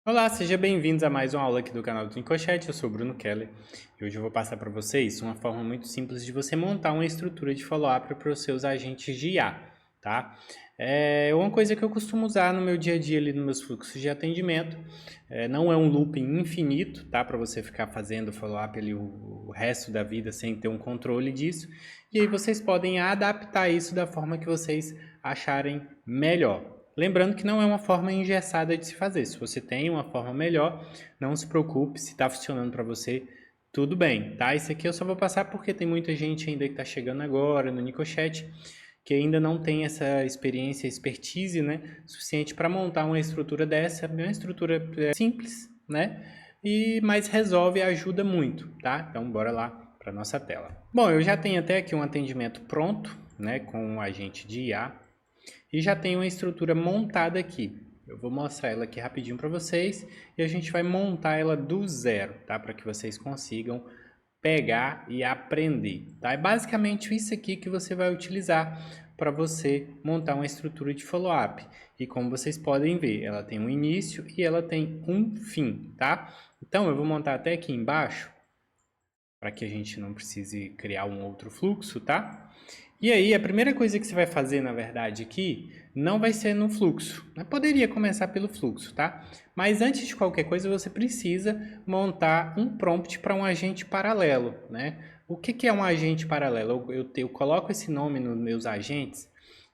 Olá, sejam bem-vindos a mais uma aula aqui do canal do Nicochete. Eu sou o Bruno Keller e hoje eu vou passar para vocês uma forma muito simples de você montar uma estrutura de follow-up para os seus agentes de IA, tá? É uma coisa que eu costumo usar no meu dia a dia ali nos meus fluxos de atendimento. Não é um looping infinito, tá? Para você ficar fazendo follow-up ali o resto da vida sem ter um controle disso. E aí vocês podem adaptar isso da forma que vocês acharem melhor. Lembrando que não é uma forma engessada de se fazer. Se você tem uma forma melhor, não se preocupe. Se está funcionando para você, tudo bem, tá? Isso aqui eu só vou passar porque tem muita gente ainda que está chegando agora no Nicochete que ainda não tem essa experiência, expertise, né, suficiente para montar uma estrutura dessa. Uma estrutura simples, né? Mas resolve e ajuda muito, tá? Então, bora lá para nossa tela. Bom, eu já tenho até aqui um atendimento pronto, né, com um agente de IA. E já tem uma estrutura montada aqui. Eu vou mostrar ela aqui rapidinho para vocês e a gente vai montar ela do zero, tá? Para que vocês consigam pegar e aprender, tá? É basicamente isso aqui que você vai utilizar para você montar uma estrutura de follow-up. E como vocês podem ver, ela tem um início e ela tem um fim, tá? Então eu vou montar até aqui embaixo para que a gente não precise criar um outro fluxo, tá? E aí, a primeira coisa que você vai fazer, na verdade, aqui, não vai ser no fluxo. Eu poderia começar pelo fluxo, tá? Mas antes de qualquer coisa, você precisa montar um prompt para um agente paralelo, né? O que é um agente paralelo? Eu coloco esse nome nos meus agentes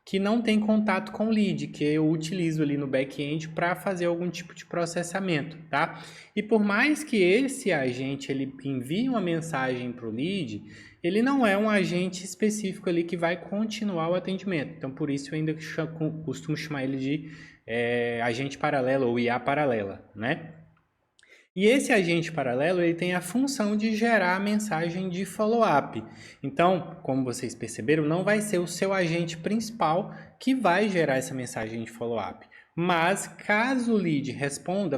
que não tem contato com o lead, que eu utilizo ali no back-end para fazer algum tipo de processamento, tá? E por mais que esse agente ele envie uma mensagem para o lead, ele não é um agente específico ali que vai continuar o atendimento. Então, por isso eu ainda costumo chamar ele de agente paralelo ou IA paralela, né? E esse agente paralelo ele tem a função de gerar a mensagem de follow-up. Então, como vocês perceberam, não vai ser o seu agente principal que vai gerar essa mensagem de follow-up. Mas, caso o lead responda,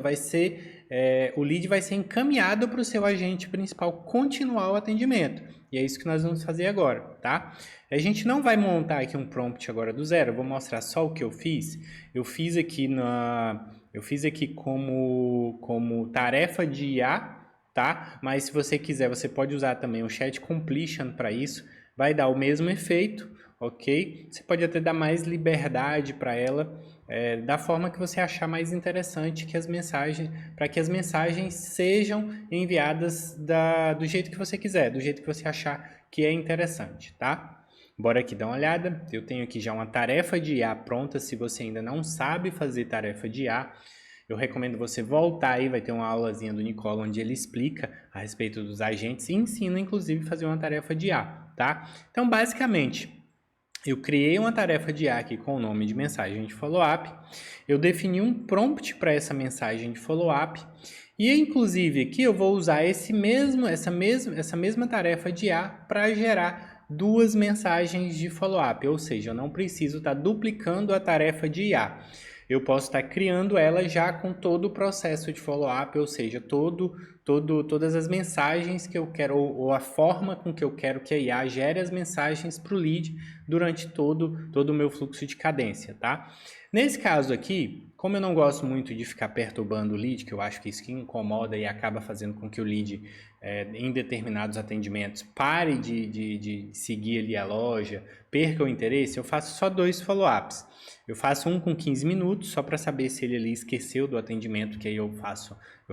o lead vai ser encaminhado para o seu agente principal continuar o atendimento. E é isso que nós vamos fazer agora, tá? A gente não vai montar aqui um prompt agora do zero, eu vou mostrar só o que eu fiz. Eu fiz aqui como tarefa de IA, tá? Mas se você quiser, você pode usar também o Chat Completion para isso. Vai dar o mesmo efeito, ok? Você pode até dar mais liberdade para ela, da forma que você achar mais interessante para que as mensagens sejam enviadas do jeito que você quiser, do jeito que você achar que é interessante, tá? Bora aqui dar uma olhada. Eu tenho aqui já uma tarefa de IA pronta. Se você ainda não sabe fazer tarefa de IA, eu recomendo você voltar aí, vai ter uma aulazinha do Nicola onde ele explica a respeito dos agentes e ensina inclusive a fazer uma tarefa de IA, tá? Então, basicamente, eu criei uma tarefa de IA aqui com o nome de mensagem de follow-up. Eu defini um prompt para essa mensagem de follow-up. E inclusive aqui eu vou usar essa mesma tarefa de IA para gerar duas mensagens de follow-up, ou seja, eu não preciso estar duplicando a tarefa de IA. Eu posso estar criando ela já com todo o processo de follow-up, ou seja, todas as mensagens que eu quero, ou a forma com que eu quero que a IA gere as mensagens para o lead durante todo o meu fluxo de cadência, tá? Nesse caso aqui, como eu não gosto muito de ficar perturbando o lead, que eu acho que isso que incomoda e acaba fazendo com que o lead, em determinados atendimentos, pare de seguir ali a loja, perca o interesse, eu faço só 2 follow-ups. Eu faço um com 15 minutos, só para saber se ele ali esqueceu do atendimento, que aí eu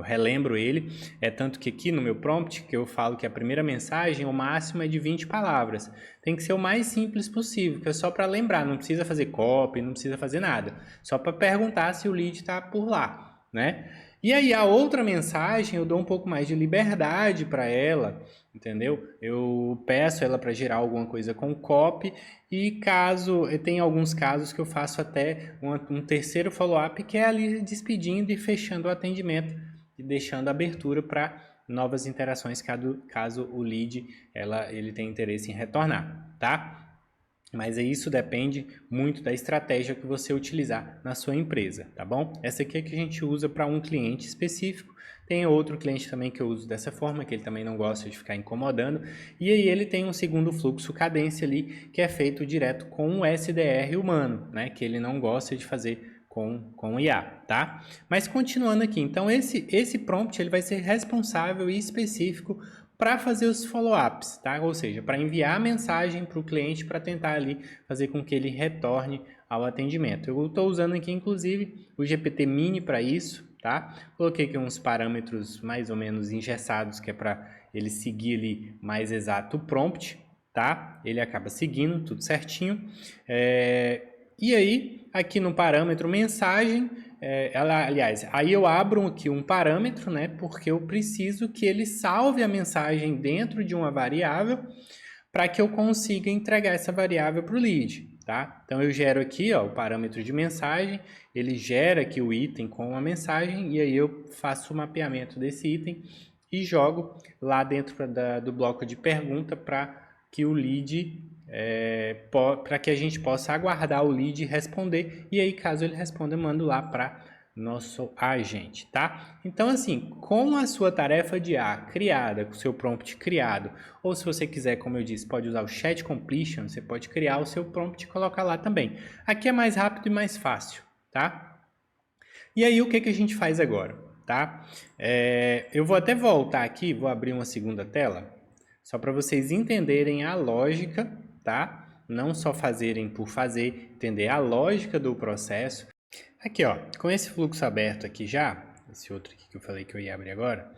relembro ele. É tanto que aqui no meu prompt, que eu falo que a primeira mensagem, o máximo é de 20 palavras. Tem que ser o mais simples possível, que é só para lembrar, não precisa fazer copy, não precisa fazer nada. Só para perguntar se o lead está por lá, né? E aí a outra mensagem eu dou um pouco mais de liberdade para ela, entendeu? Eu peço ela para gerar alguma coisa com copy e tem alguns casos que eu faço até um terceiro follow-up que é ali despedindo e fechando o atendimento e deixando abertura para novas interações caso o lead ele tenha interesse em retornar, tá? Mas isso depende muito da estratégia que você utilizar na sua empresa, tá bom? Essa aqui é que a gente usa para um cliente específico. Tem outro cliente também que eu uso dessa forma, que ele também não gosta de ficar incomodando. E aí ele tem um segundo fluxo cadência ali, que é feito direto com o SDR humano, né? Que ele não gosta de fazer com o IA, tá? Mas continuando aqui, então esse prompt ele vai ser responsável e específico para fazer os follow-ups, tá? Ou seja, para enviar a mensagem para o cliente para tentar ali fazer com que ele retorne ao atendimento. Eu estou usando aqui, inclusive, o GPT Mini para isso, tá? Coloquei aqui uns parâmetros mais ou menos engessados, que é para ele seguir ali mais exato o prompt, tá? Ele acaba seguindo tudo certinho. E aí, aqui no parâmetro mensagem, aliás, aí eu abro aqui um parâmetro, né? Porque eu preciso que ele salve a mensagem dentro de uma variável para que eu consiga entregar essa variável para o lead, tá? Então eu gero aqui, ó, o parâmetro de mensagem, ele gera aqui o item com a mensagem e aí eu faço o mapeamento desse item e jogo lá dentro do bloco de pergunta para que o lead para que a gente possa aguardar o lead responder e aí caso ele responda eu mando lá para nosso agente, tá? Então assim, com a sua tarefa de IA criada, com o seu prompt criado, ou se você quiser, como eu disse, pode usar o Chat Completion, você pode criar o seu prompt e colocar lá também. Aqui é mais rápido e mais fácil, tá? E aí o que a gente faz agora, tá? Eu vou até voltar aqui, vou abrir uma segunda tela, só para vocês entenderem a lógica, tá? Não só fazerem por fazer, entender a lógica do processo. Aqui, ó, com esse fluxo aberto aqui já, esse outro aqui que eu falei que eu ia abrir agora,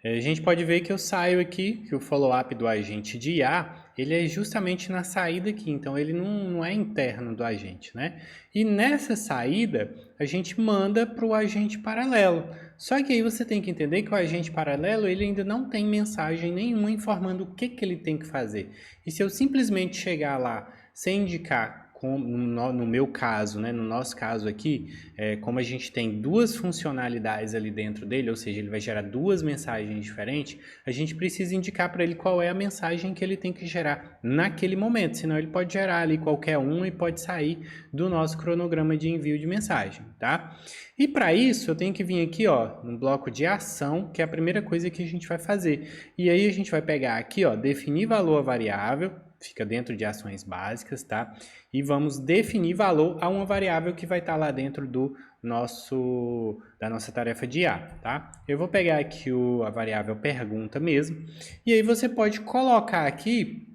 a gente pode ver que eu saio aqui, que o follow-up do agente de IA, ele é justamente na saída aqui, então ele não é interno do agente, né? E nessa saída, a gente manda para o agente paralelo. Só que aí você tem que entender que o agente paralelo, ele ainda não tem mensagem nenhuma informando o que ele tem que fazer. E se eu simplesmente chegar lá sem indicar, no meu caso, né, no nosso caso aqui, como a gente tem duas funcionalidades ali dentro dele, ou seja, ele vai gerar duas mensagens diferentes, a gente precisa indicar para ele qual é a mensagem que ele tem que gerar naquele momento, senão ele pode gerar ali qualquer um e pode sair do nosso cronograma de envio de mensagem, tá? E para isso eu tenho que vir aqui, ó, no bloco de ação, que é a primeira coisa que a gente vai fazer. E aí a gente vai pegar aqui, ó, definir valor variável, fica dentro de ações básicas, tá? E vamos definir valor a uma variável que vai estar lá dentro da nossa tarefa de IA, tá? Eu vou pegar aqui a variável pergunta mesmo, e aí você pode colocar aqui,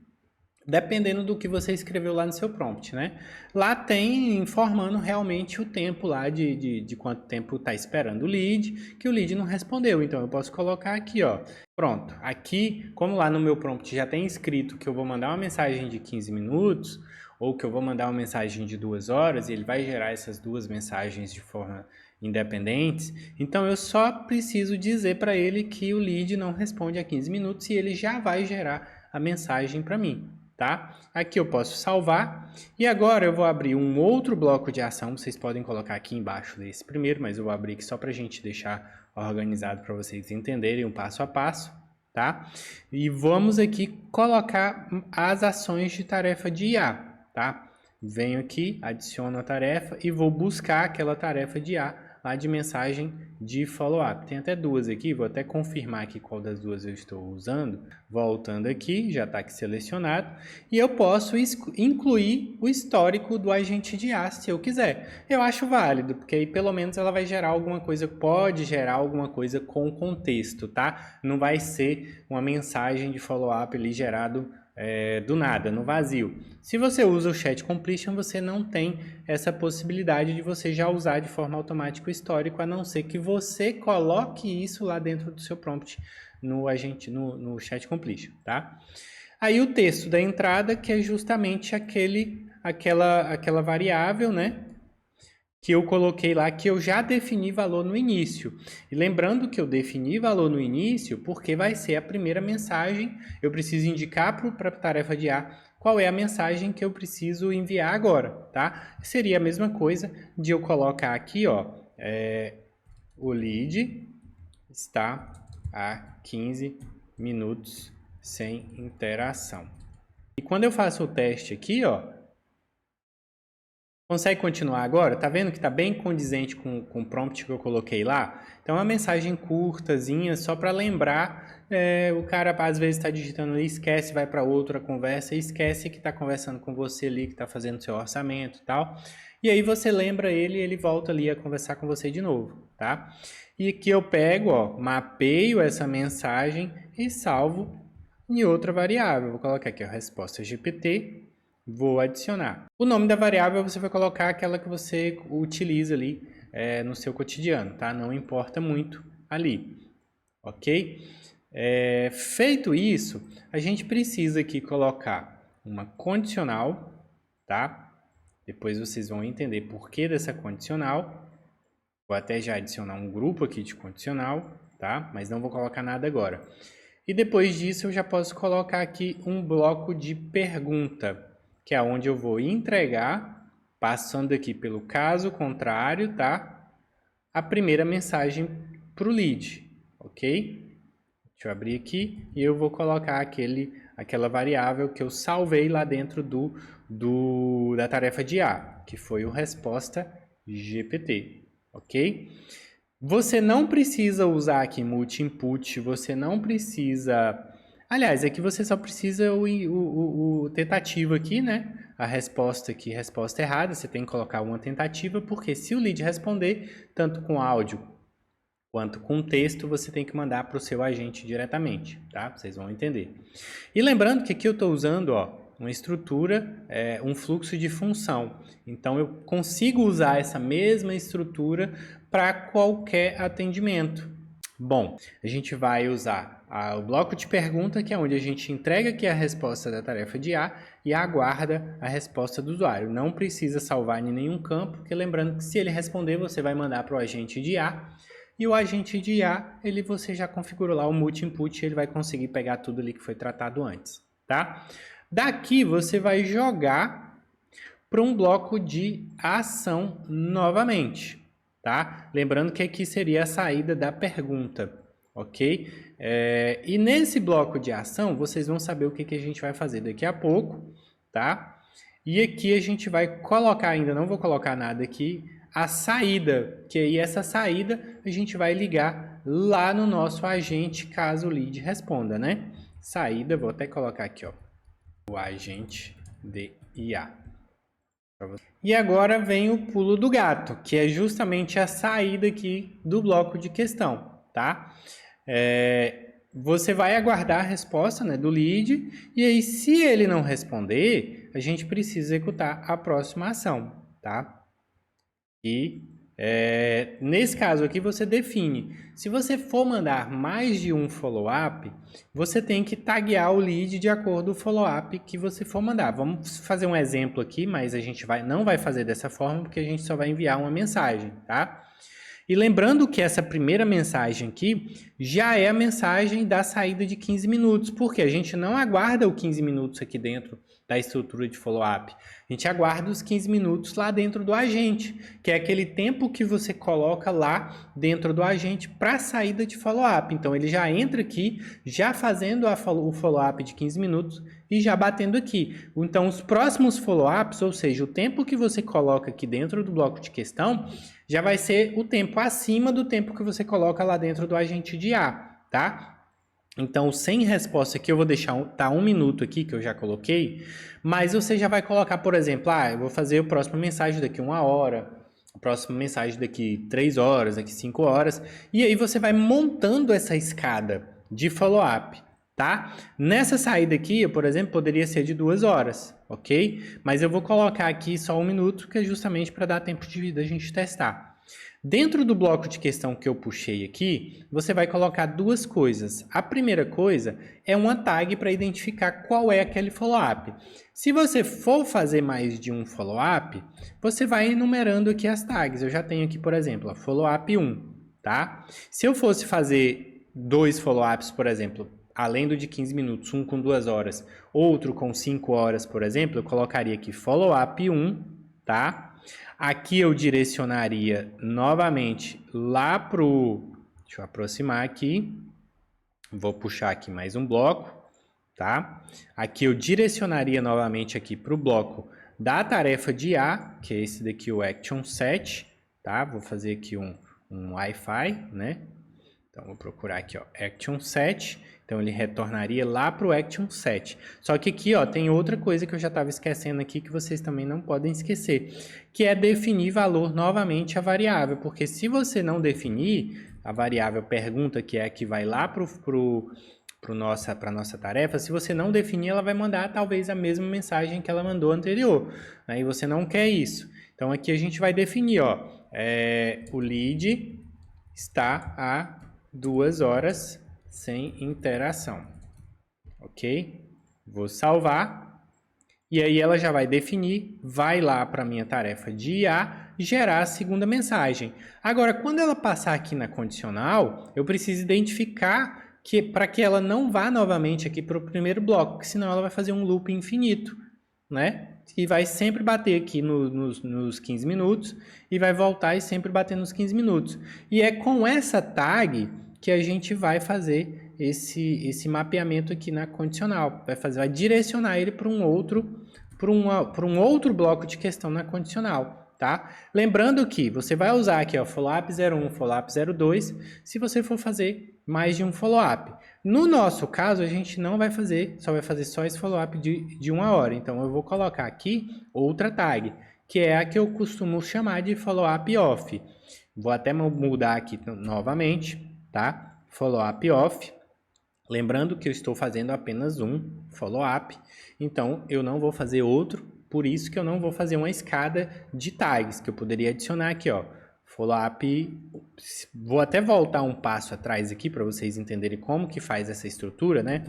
dependendo do que você escreveu lá no seu prompt, né? Lá tem informando realmente o tempo lá de quanto tempo está esperando o lead, que o lead não respondeu. Então, eu posso colocar aqui, ó. Pronto. Aqui, como lá no meu prompt já tem escrito que eu vou mandar uma mensagem de 15 minutos, ou que eu vou mandar uma mensagem de 2 horas, e ele vai gerar essas duas mensagens de forma independentes, então eu só preciso dizer para ele que o lead não responde a 15 minutos e ele já vai gerar a mensagem para mim. Tá? Aqui eu posso salvar e agora eu vou abrir um outro bloco de ação, vocês podem colocar aqui embaixo desse primeiro, mas eu vou abrir aqui só para a gente deixar organizado para vocês entenderem o passo a passo, tá? E vamos aqui colocar as ações de tarefa de IA, tá? Venho aqui, adiciono a tarefa e vou buscar aquela tarefa de IA lá de mensagem de follow-up. Tem até duas aqui, vou até confirmar aqui qual das duas eu estou usando. Voltando aqui, já está aqui selecionado. E eu posso incluir o histórico do agente de IA se eu quiser. Eu acho válido, porque aí pelo menos ela vai gerar alguma coisa, pode gerar alguma coisa com contexto, tá? Não vai ser uma mensagem de follow-up ali gerado do nada, no vazio. Se você usa o Chat Completion, você não tem essa possibilidade de você já usar de forma automática o histórico, a não ser que você coloque isso lá dentro do seu prompt no Chat Completion, tá? Aí o texto da entrada, que é justamente aquela variável, né? Que eu coloquei lá, que eu já defini valor no início. E lembrando que eu defini valor no início, porque vai ser a primeira mensagem, eu preciso indicar para a tarefa de A qual é a mensagem que eu preciso enviar agora, tá? Seria a mesma coisa de eu colocar aqui, ó, o lead está a 15 minutos sem interação. E quando eu faço o teste aqui, ó, Consegue continuar agora? Tá vendo que está bem condizente com o prompt que eu coloquei lá? Então, é uma mensagem curtazinha, só para lembrar. O cara às vezes está digitando ali, esquece, vai para outra conversa, esquece que está conversando com você ali, que está fazendo seu orçamento e tal. E aí você lembra ele e ele volta ali a conversar com você de novo, tá? E aqui eu pego, ó, mapeio essa mensagem e salvo em outra variável. Vou colocar aqui a resposta GPT. Vou adicionar. O nome da variável você vai colocar aquela que você utiliza ali no seu cotidiano, tá? Não importa muito ali, ok? Feito isso, a gente precisa aqui colocar uma condicional, tá? Depois vocês vão entender por que dessa condicional. Vou até já adicionar um grupo aqui de condicional, tá? Mas não vou colocar nada agora. E depois disso eu já posso colocar aqui um bloco de pergunta, que é onde eu vou entregar, passando aqui pelo caso contrário, tá? A primeira mensagem para o lead, ok? Deixa eu abrir aqui e eu vou colocar aquela variável que eu salvei lá dentro da tarefa de IA, que foi o resposta GPT, ok? Você não precisa usar aqui multi-input, você não precisa... Aliás, aqui você só precisa o tentativa aqui, né? A resposta aqui, resposta errada, você tem que colocar uma tentativa, porque se o lead responder, tanto com áudio quanto com texto, você tem que mandar para o seu agente diretamente, tá? Vocês vão entender. E lembrando que aqui eu estou usando, ó, uma estrutura, um fluxo de função. Então, eu consigo usar essa mesma estrutura para qualquer atendimento. Bom, a gente vai usar o bloco de pergunta, que é onde a gente entrega aqui a resposta da tarefa de A e aguarda a resposta do usuário. Não precisa salvar em nenhum campo, porque lembrando que se ele responder, você vai mandar para o agente de A. E o agente de IA, você já configurou lá o multi-input, ele vai conseguir pegar tudo ali que foi tratado antes, tá? Daqui você vai jogar para um bloco de ação novamente, tá? Lembrando que aqui seria a saída da pergunta, ok? E nesse bloco de ação, vocês vão saber o que a gente vai fazer daqui a pouco, tá? E aqui a gente vai colocar, ainda não vou colocar nada aqui, a saída, que aí essa saída a gente vai ligar lá no nosso agente caso o lead responda, né? Saída, vou até colocar aqui, ó, o agente de IA. E agora vem o pulo do gato, que é justamente a saída aqui do bloco de questão, tá? Você vai aguardar a resposta, né, do lead, e aí se ele não responder, a gente precisa executar a próxima ação, tá? E nesse caso aqui você define, se você for mandar mais de um follow-up, você tem que taguear o lead de acordo com o follow-up que você for mandar. Vamos fazer um exemplo aqui, mas a gente não vai fazer dessa forma, porque a gente só vai enviar uma mensagem, tá? E lembrando que essa primeira mensagem aqui já é a mensagem da saída de 15 minutos, porque a gente não aguarda o 15 minutos aqui dentro da estrutura de follow-up. A gente aguarda os 15 minutos lá dentro do agente, que é aquele tempo que você coloca lá dentro do agente para a saída de follow-up. Então, ele já entra aqui, já fazendo o follow-up de 15 minutos e já batendo aqui. Então, os próximos follow-ups, ou seja, o tempo que você coloca aqui dentro do bloco de questão, já vai ser o tempo acima do tempo que você coloca lá dentro do agente de A, tá? Então, sem resposta aqui, eu vou deixar tá 1 minuto aqui, que eu já coloquei, mas você já vai colocar, por exemplo, eu vou fazer a próxima mensagem daqui 1 hora, a próxima mensagem daqui 3 horas, daqui 5 horas, e aí você vai montando essa escada de follow-up, tá? Nessa saída aqui, por exemplo, poderia ser de 2 horas, ok? Mas eu vou colocar aqui só 1 minuto, que é justamente para dar tempo de a gente testar. Dentro do bloco de questão que eu puxei aqui, você vai colocar 2 coisas. A primeira coisa é uma tag para identificar qual é aquele follow-up. Se você for fazer mais de um follow-up, você vai enumerando aqui as tags. Eu já tenho aqui, por exemplo, follow-up 1, tá? Se eu fosse fazer 2 follow-ups, por exemplo, além do de 15 minutos, um com 2 horas, outro com 5 horas, por exemplo, eu colocaria aqui follow-up 1, tá? Aqui eu direcionaria novamente lá para o... Deixa eu aproximar aqui. Vou puxar aqui mais um bloco, tá? Aqui eu direcionaria novamente aqui para o bloco da tarefa de IA, que é esse daqui, o Action Set, tá? Vou fazer aqui um Wi-Fi, né? Então, vou procurar aqui, ó, Action Set. Então, ele retornaria lá para o Action Set. Só que aqui, ó, tem outra coisa que eu já estava esquecendo aqui, que vocês também não podem esquecer, que é definir valor novamente a variável. Porque se você não definir a variável pergunta, que é a que vai lá para a nossa tarefa, se você não definir, ela vai mandar talvez a mesma mensagem que ela mandou anterior, né? E você não quer isso. Então, aqui a gente vai definir, ó, o lead está há 2 horas sem interação, ok? Vou salvar, e aí ela já vai definir, vai lá para a minha tarefa de IA, gerar a segunda mensagem. Agora, quando ela passar aqui na condicional, eu preciso identificar para que ela não vá novamente aqui para o primeiro bloco, porque senão ela vai fazer um loop infinito, né? E vai sempre bater aqui nos 15 minutos e vai voltar e sempre bater nos 15 minutos. E é com essa tag que a gente vai fazer esse mapeamento aqui na condicional. Vai direcionar ele para um outro bloco de questão na condicional, tá? Lembrando que você vai usar aqui, ó, follow-up 01, follow-up 02, se você for fazer mais de um follow-up. No nosso caso, a gente não vai fazer, só vai fazer só esse follow-up de 1 hora. Então, eu vou colocar aqui outra tag, que é a que eu costumo chamar de follow-up off. Vou até mudar aqui novamente, tá? Follow-up off. Lembrando que eu estou fazendo apenas um follow-up, então eu não vou fazer outro, por isso que eu não vou fazer uma escada de tags, que eu poderia adicionar aqui, ó. Follow-up, vou até voltar um passo atrás aqui para vocês entenderem como que faz essa estrutura, né?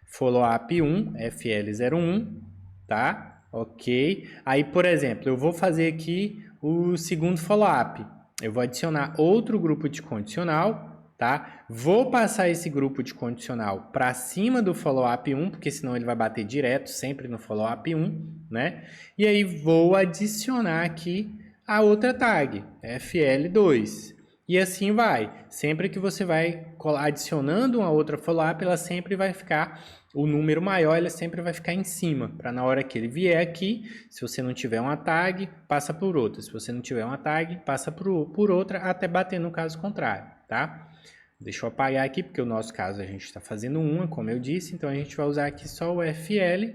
Follow-up 1, FL01, tá? Ok. Aí, por exemplo, eu vou fazer aqui o segundo follow-up. Eu vou adicionar outro grupo de condicional, tá? Vou passar esse grupo de condicional para cima do follow-up 1, porque senão ele vai bater direto sempre no follow-up 1, né? E aí vou adicionar aqui a outra tag, FL2. E assim vai. Sempre que você vai adicionando uma outra follow-up, ela sempre vai ficar, o número maior, ela sempre vai ficar em cima, para na hora que ele vier aqui, se você não tiver uma tag, passa por outra. Se você não tiver uma tag, passa por outra, até bater no caso contrário, tá? Deixa eu apagar aqui, porque o nosso caso a gente está fazendo uma, como eu disse, então a gente vai usar aqui só o FL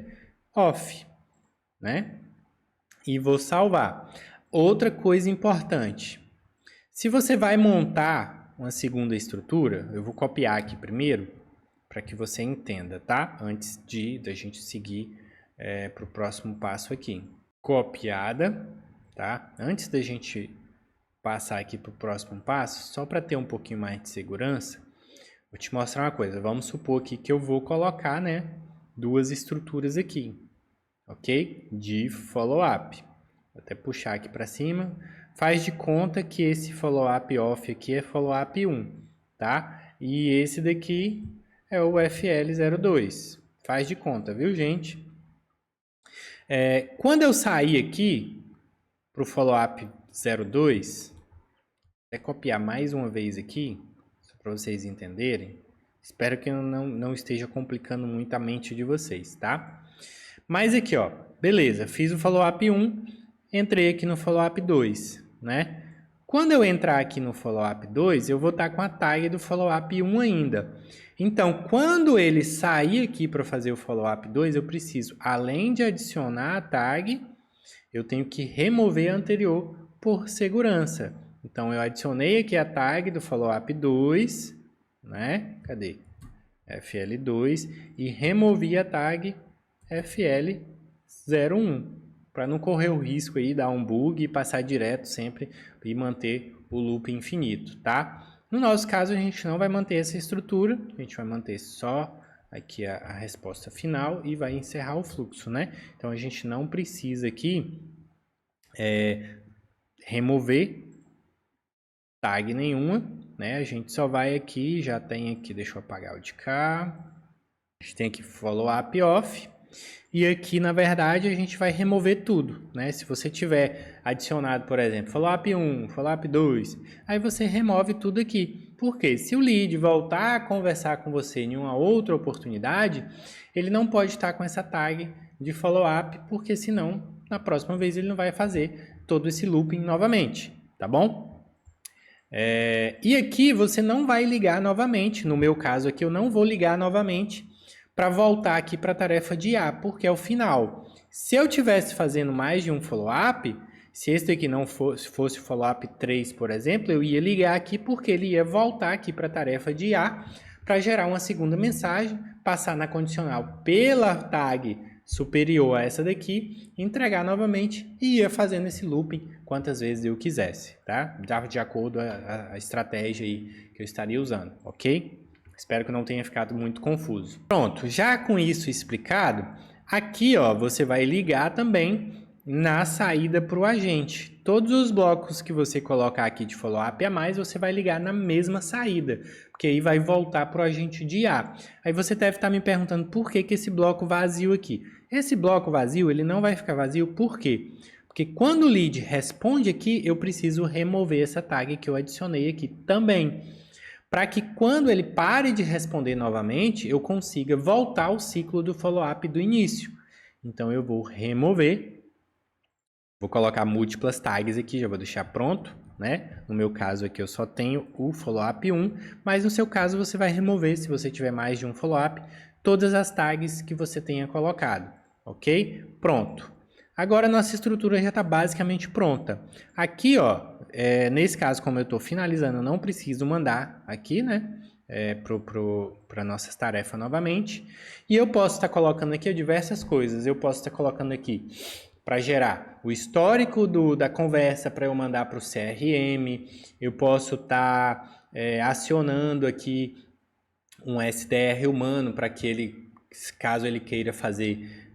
off, né? E vou salvar. Outra coisa importante, se você vai montar uma segunda estrutura, eu vou copiar aqui primeiro, para que você entenda, tá? Antes da gente seguir para o próximo passo aqui. Copiada, tá? Antes da gente passar aqui para o próximo passo, só para ter um pouquinho mais de segurança, vou te mostrar uma coisa. Vamos supor aqui que eu vou colocar, né, 2 estruturas aqui, ok? De follow-up. Vou até puxar aqui para cima. Faz de conta que esse follow-up off aqui é follow-up 1, tá? E esse daqui é o FL02. Faz de conta, viu, gente? Quando eu sair aqui para o follow-up 02, vou copiar mais uma vez aqui, para vocês entenderem. Espero que eu não esteja complicando muito a mente de vocês, tá? Mas aqui, ó, beleza, fiz o follow-up 1, entrei aqui no follow-up 2, né? Quando eu entrar aqui no follow-up 2, eu vou estar com a tag do follow-up 1 ainda. Então, quando ele sair aqui para fazer o follow-up 2, eu preciso, além de adicionar a tag, eu tenho que remover a anterior por segurança. Então, eu adicionei aqui a tag do follow-up 2, né? Cadê? FL2 e removi a tag FL01, para não correr o risco aí, dar um bug e passar direto sempre e manter o loop infinito, tá? No nosso caso, a gente não vai manter essa estrutura, a gente vai manter só aqui a resposta final e vai encerrar o fluxo, né? Então, a gente não precisa aqui remover tag nenhuma, né? A gente só vai aqui, já tem aqui, deixa eu apagar o de cá, a gente tem aqui follow-up off, e aqui, na verdade, a gente vai remover tudo, né? Se você tiver adicionado, por exemplo, follow-up 1, follow-up 2, aí você remove tudo aqui. Por quê? Se o lead voltar a conversar com você em uma outra oportunidade, ele não pode estar com essa tag de follow-up, porque senão na próxima vez ele não vai fazer todo esse looping novamente, tá bom? E aqui você não vai ligar novamente, no meu caso aqui eu não vou ligar novamente para voltar aqui para a tarefa de IA, porque é o final. Se eu tivesse fazendo mais de um follow-up, se esse aqui não fosse o follow-up 3, por exemplo, eu ia ligar aqui porque ele ia voltar aqui para a tarefa de IA para gerar uma segunda mensagem, passar na condicional pela tag superior a essa daqui, entregar novamente e ia fazendo esse looping quantas vezes eu quisesse, tá? De acordo com a estratégia aí que eu estaria usando, ok? Espero que não tenha ficado muito confuso. Pronto, já com isso explicado, aqui ó, você vai ligar também na saída para o agente. Todos os blocos que você colocar aqui de follow-up a mais, você vai ligar na mesma saída, porque aí vai voltar para o agente de IA. Aí você deve estar me perguntando por que esse bloco vazio aqui. Esse bloco vazio, ele não vai ficar vazio, por quê? Porque quando o lead responde aqui, eu preciso remover essa tag que eu adicionei aqui também, para que quando ele pare de responder novamente, eu consiga voltar ao ciclo do follow-up do início. Então eu vou remover, vou colocar múltiplas tags aqui, já vou deixar pronto, né? No meu caso aqui eu só tenho o follow-up 1, mas no seu caso você vai remover, se você tiver mais de um follow-up, todas as tags que você tenha colocado, ok? Pronto. Agora a nossa estrutura já está basicamente pronta. Aqui, ó, nesse caso, como eu estou finalizando, eu não preciso mandar aqui, né? Para nossas tarefas novamente. E eu posso estar colocando aqui diversas coisas. Eu posso estar colocando aqui para gerar o histórico da conversa para eu mandar para o CRM. Eu posso estar acionando aqui um SDR humano para que ele, caso ele queira fazer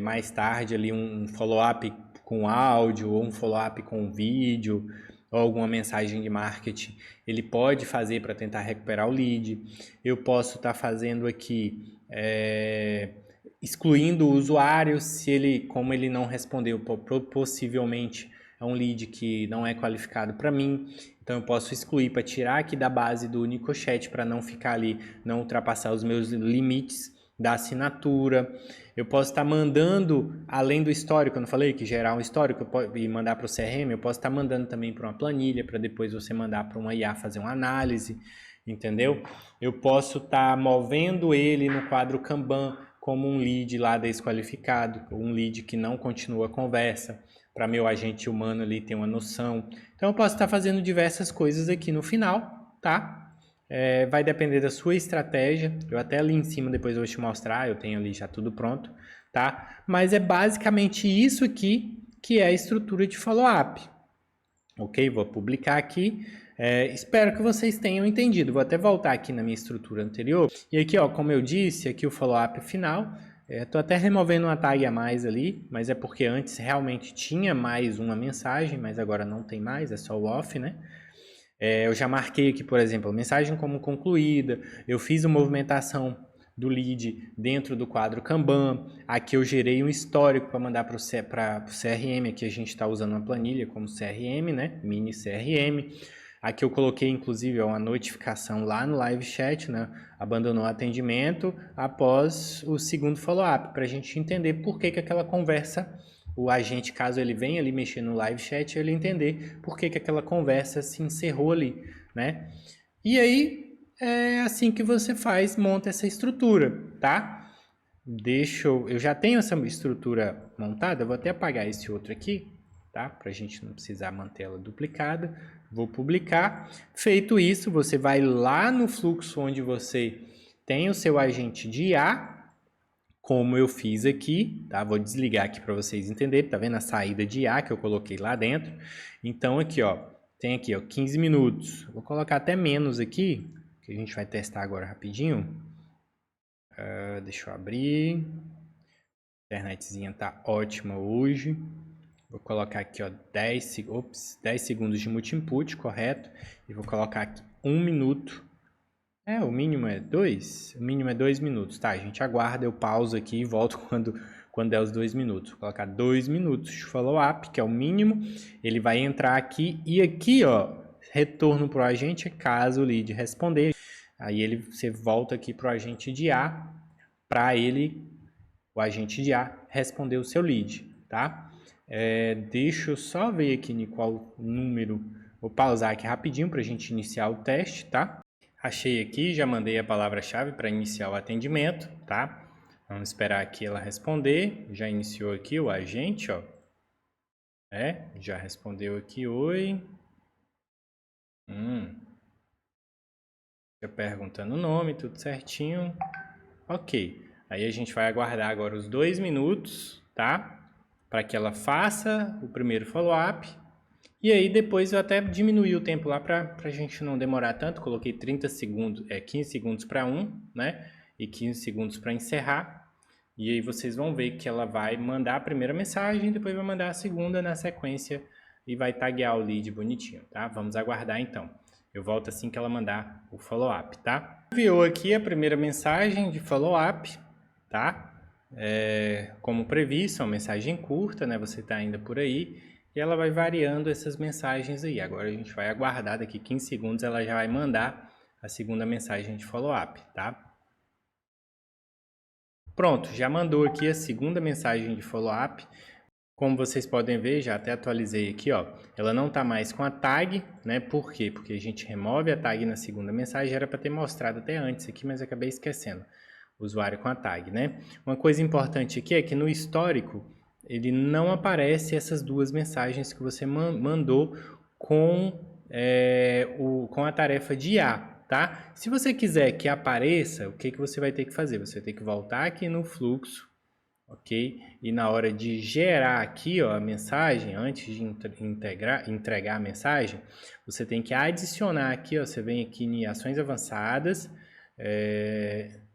mais tarde ali um follow-up com áudio ou um follow-up com vídeo ou alguma mensagem de marketing, ele pode fazer para tentar recuperar o lead. Eu posso estar fazendo aqui excluindo o usuário se ele, como ele não respondeu, possivelmente é um lead que não é qualificado para mim. Então eu posso excluir para tirar aqui da base do Nicochat para não ficar ali, não ultrapassar os meus limites da assinatura. Eu posso estar mandando, além do histórico, eu não falei que gerar um histórico e mandar para o CRM, eu posso estar mandando também para uma planilha, para depois você mandar para uma IA fazer uma análise, entendeu? Eu posso estar movendo ele no quadro Kanban como um lead lá desqualificado, um lead que não continua a conversa, para meu agente humano ali ter uma noção. Então eu posso estar fazendo diversas coisas aqui no final, tá? Vai depender da sua estratégia. Eu até ali em cima depois eu vou te mostrar, eu tenho ali já tudo pronto, tá? Mas é basicamente isso aqui que é a estrutura de follow-up. Ok? Vou publicar aqui. Espero que vocês tenham entendido. Vou até voltar aqui na minha estrutura anterior. E aqui, ó, como eu disse, aqui o follow-up final. Estou até removendo uma tag a mais ali, mas é porque antes realmente tinha mais uma mensagem, mas agora não tem mais, é só o off, né? Eu já marquei aqui, por exemplo, a mensagem como concluída, eu fiz a movimentação do lead dentro do quadro Kanban, aqui eu gerei um histórico para mandar para o CRM, aqui a gente está usando uma planilha como CRM, né? Mini CRM. Aqui eu coloquei, inclusive, uma notificação lá no live chat, né? Abandonou o atendimento após o segundo follow-up, para a gente entender por que aquela conversa, o agente, caso ele venha ali mexer no live chat, ele entender por que aquela conversa se encerrou ali, né? E aí, é assim que você faz, monta essa estrutura, tá? Eu já tenho essa estrutura montada, eu vou até apagar esse outro aqui, tá? Para a gente não precisar manter ela duplicada. Vou publicar. Feito isso, você vai lá no fluxo onde você tem o seu agente de IA, como eu fiz aqui, tá? Vou desligar aqui para vocês entenderem, tá vendo a saída de IA que eu coloquei lá dentro? Então aqui, ó, tem aqui, ó, 15 minutos. Vou colocar até menos aqui, que a gente vai testar agora rapidinho. Deixa eu abrir. A internetzinha tá ótima hoje. Vou colocar aqui, ó, 10 segundos de multi-input, correto? E vou colocar aqui 1 minuto. O mínimo é 2? O mínimo é 2 minutos, tá? A gente aguarda, eu pauso aqui e volto quando der os 2 minutos. Vou colocar 2 minutos de follow-up, que é o mínimo. Ele vai entrar aqui e aqui, ó, retorno para o agente caso o lead responder. Aí você volta aqui para o agente de IA, para o agente de IA responder o seu lead, tá? Deixa eu só ver aqui em qual número. Vou pausar aqui rapidinho para a gente iniciar o teste, tá? Achei aqui, já mandei a palavra-chave para iniciar o atendimento, tá? Vamos esperar aqui ela responder. Já iniciou aqui o agente, ó. Já respondeu aqui, oi. Já perguntando o nome, tudo certinho. Ok. Aí a gente vai aguardar agora os 2 minutos, tá? Para que ela faça o primeiro follow-up. E aí depois eu até diminuí o tempo lá para a gente não demorar tanto. Coloquei 30 segundos, 15 segundos para né? E 15 segundos para encerrar. E aí vocês vão ver que ela vai mandar a primeira mensagem, depois vai mandar a segunda na sequência e vai taguear o lead bonitinho, tá? Vamos aguardar então. Eu volto assim que ela mandar o follow-up, tá? Enviou aqui a primeira mensagem de follow-up, tá? Como previsto, é uma mensagem curta, né? Você tá ainda por aí. E ela vai variando essas mensagens aí. Agora a gente vai aguardar, daqui 15 segundos ela já vai mandar a segunda mensagem de follow-up, tá? Pronto, já mandou aqui a segunda mensagem de follow-up. Como vocês podem ver, já até atualizei aqui, ó. Ela não está mais com a tag, né? Por quê? Porque a gente remove a tag na segunda mensagem. Era para ter mostrado até antes aqui, mas acabei esquecendo. O usuário com a tag, né? Uma coisa importante aqui é que no histórico, ele não aparece essas duas mensagens que você mandou com a tarefa de IA, tá? Se você quiser que apareça, o que você vai ter que fazer? Você vai ter que voltar aqui no fluxo, ok? E na hora de gerar aqui, ó, a mensagem, antes de entregar a mensagem, você tem que adicionar aqui, ó, você vem aqui em ações avançadas,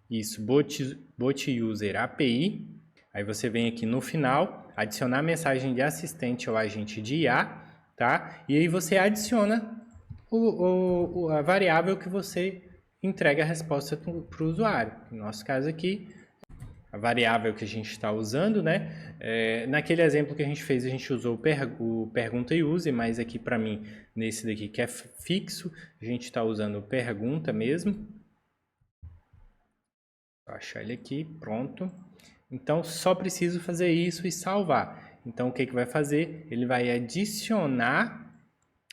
isso, bot user API, aí você vem aqui no final, adicionar a mensagem de assistente ao agente de IA, tá? E aí você adiciona a variável que você entrega a resposta para o usuário. No nosso caso aqui, a variável que a gente está usando, né? Naquele exemplo que a gente fez, a gente usou o pergunta e use, mas aqui para mim, nesse daqui que é fixo, a gente está usando pergunta mesmo. Vou achar ele aqui, pronto. Então, só preciso fazer isso e salvar. Então, o que vai fazer? Ele vai adicionar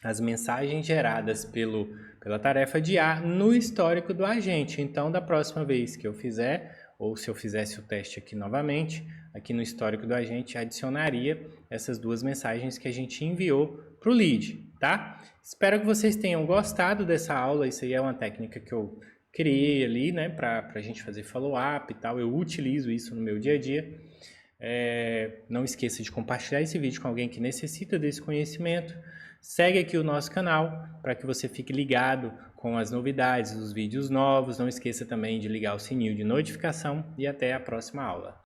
as mensagens geradas pela tarefa de IA no histórico do agente. Então, da próxima vez que eu fizer, ou se eu fizesse o teste aqui novamente, aqui no histórico do agente, adicionaria essas duas mensagens que a gente enviou para o lead, tá? Espero que vocês tenham gostado dessa aula. Isso aí é uma técnica que eu criei ali, né, para a gente fazer follow-up e tal. Eu utilizo isso no meu dia a dia. Não esqueça de compartilhar esse vídeo com alguém que necessita desse conhecimento. Segue aqui o nosso canal para que você fique ligado com as novidades, os vídeos novos. Não esqueça também de ligar o sininho de notificação e até a próxima aula.